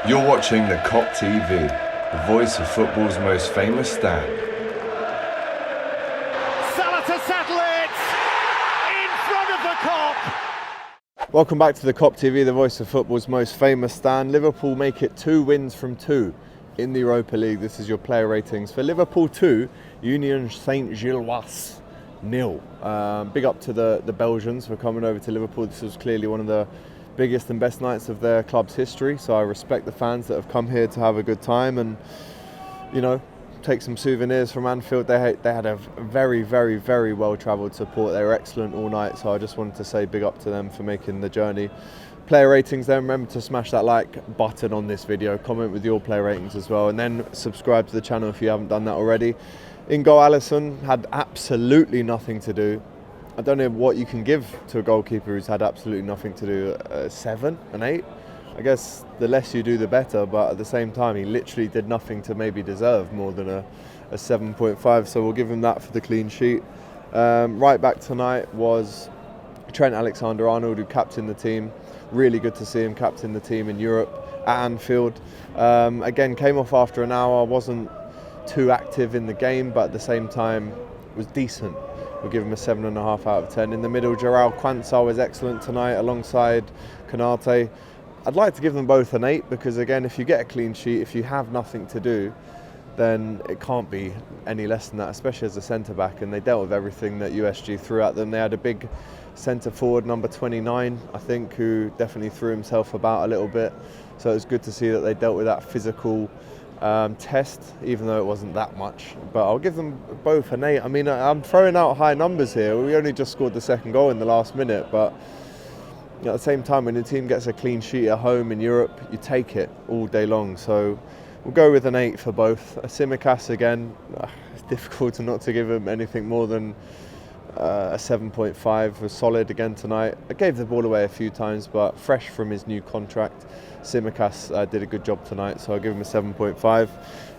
You're watching the Kop TV, the voice of football's most famous stand. Salah to settle it in front of the Kop. Welcome back to the Kop TV, the voice of football's most famous stand. Liverpool make it 2 wins from 2 in the Europa League. This is your player ratings. For Liverpool 2, Union Saint-Gilloise 0. Big up to the Belgians for coming over to Liverpool. This was clearly one of the biggest and best nights of their club's history, so I respect the fans that have come here to have a good time and, you know, take some souvenirs from Anfield. They had a very, very, very well travelled support. They were excellent all night, so I just wanted to say big up to them for making the journey. Player ratings then, remember to smash that like button on this video, comment with your player ratings as well, and then subscribe to the channel if you haven't done that already. In goal, Alisson had absolutely nothing to do. I don't know what you can give to a goalkeeper who's had absolutely nothing to do. 7, an 8. I guess the less you do, the better. But at the same time, he literally did nothing to maybe deserve more than a 7.5. So we'll give him that for the clean sheet. Right back tonight was Trent Alexander-Arnold, who captained the team. Really good to see him captain the team in Europe at Anfield. Again, came off after an hour. Wasn't too active in the game, but at the same time was decent. We'll give him a 7.5 out of 10. In the middle, Jarrell Quansah was excellent tonight alongside Konate. I'd like to give them both an 8 because, again, if you get a clean sheet, if you have nothing to do, then it can't be any less than that, especially as a centre-back, and they dealt with everything that USG threw at them. They had a big centre-forward, number 29, I think, who definitely threw himself about a little bit. So it was good to see that they dealt with that physical test, even though it wasn't that much. But I'll give them both an 8. I mean, I'm throwing out high numbers here. We only just scored the second goal in the last minute, but at the same time, when the team gets a clean sheet at home in Europe, you take it all day long. So we'll go with an 8 for both. Tsimikas, again, it's difficult not to give him anything more than a 7.5. Was solid again tonight. I gave the ball away a few times, but fresh from his new contract, Tsimikas did a good job tonight, so I'll give him a 7.5.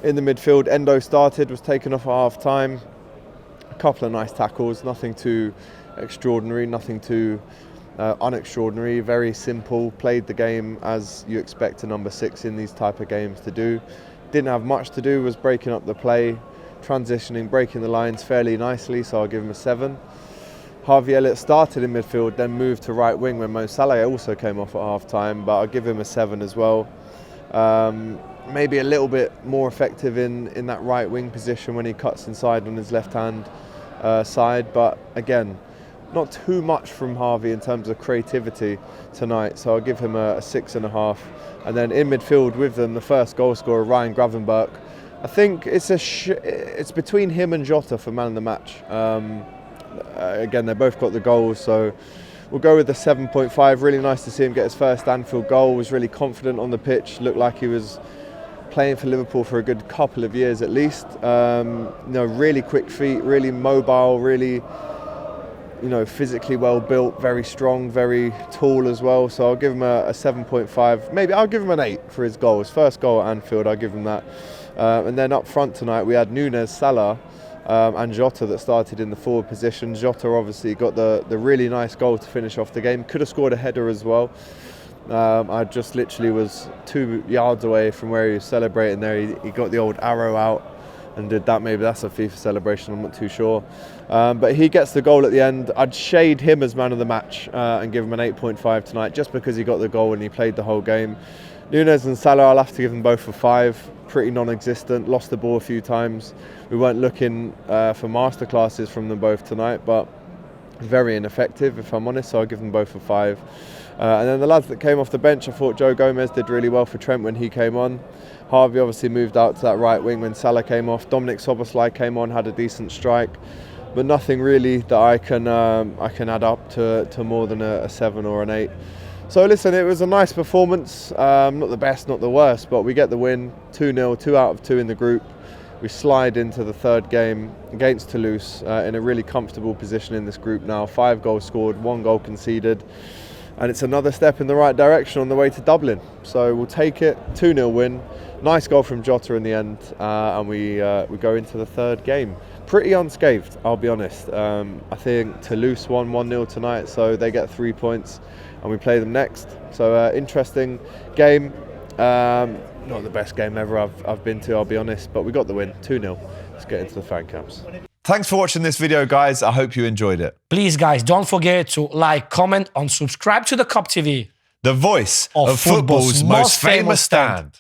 In the midfield, Endo started, was taken off at half time. A couple of nice tackles, nothing too extraordinary, nothing too unextraordinary, very simple. Played the game as you expect a number 6 in these type of games to do. Didn't have much to do, was breaking up the play, transitioning, breaking the lines fairly nicely, so I'll give him a 7. Harvey Elliott started in midfield, then moved to right wing when Mo Salah also came off at half time, but I'll give him a 7 as well. Maybe a little bit more effective in that right wing position when he cuts inside on his left hand side, but again, not too much from Harvey in terms of creativity tonight, so I'll give him a 6.5. And then in midfield with them, the first goal scorer, Ryan Gravenberch. I think it's between him and Jota for man of the match. Again, they both got the goals, so we'll go with the 7.5. Really nice to see him get his first Anfield goal. Was really confident on the pitch. Looked like he was playing for Liverpool for a good couple of years at least. Really quick feet, really mobile, really, physically well built, very strong, very tall as well. So I'll give him a 7.5. Maybe I'll give him an 8 for his goal. His first goal at Anfield, I'll give him that. And then up front tonight, we had Nunez, Salah, and Jota that started in the forward position. Jota obviously got the really nice goal to finish off the game. Could have scored a header as well. I just literally was 2 yards away from where he was celebrating there. He got the old arrow out and did that. Maybe that's a FIFA celebration, I'm not too sure. But he gets the goal at the end. I'd shade him as man of the match and give him an 8.5 tonight, just because he got the goal and he played the whole game. Nunez and Salah, I'll have to give them both a 5. Pretty non-existent, lost the ball a few times. We weren't looking for masterclasses from them both tonight, but very ineffective, if I'm honest, so I'll give them both a 5. And then the lads that came off the bench, I thought Joe Gomez did really well for Trent when he came on. Harvey obviously moved out to that right wing when Salah came off. Dominic Szoboszlai came on, had a decent strike, but nothing really that I can add up to more than a 7 or an 8. So listen, it was a nice performance, not the best, not the worst, but we get the win, 2-0, 2 out of 2 in the group. We slide into the third game against Toulouse in a really comfortable position in this group now. 5 goals scored, 1 goal conceded, and it's another step in the right direction on the way to Dublin. So we'll take it, 2-0 win, nice goal from Jota in the end, and we go into the third game. Pretty unscathed, I'll be honest. I think Toulouse won 1-0 tonight, so they get 3 points. And we play them next. So interesting game. Not the best game ever I've been to, I'll be honest, but we got the win, 2-0. Let's get into the fan camps. Thanks for watching this video, guys. I hope you enjoyed it. Please, guys, don't forget to like, comment, and subscribe to the Kop TV. The voice of football's most famous stand.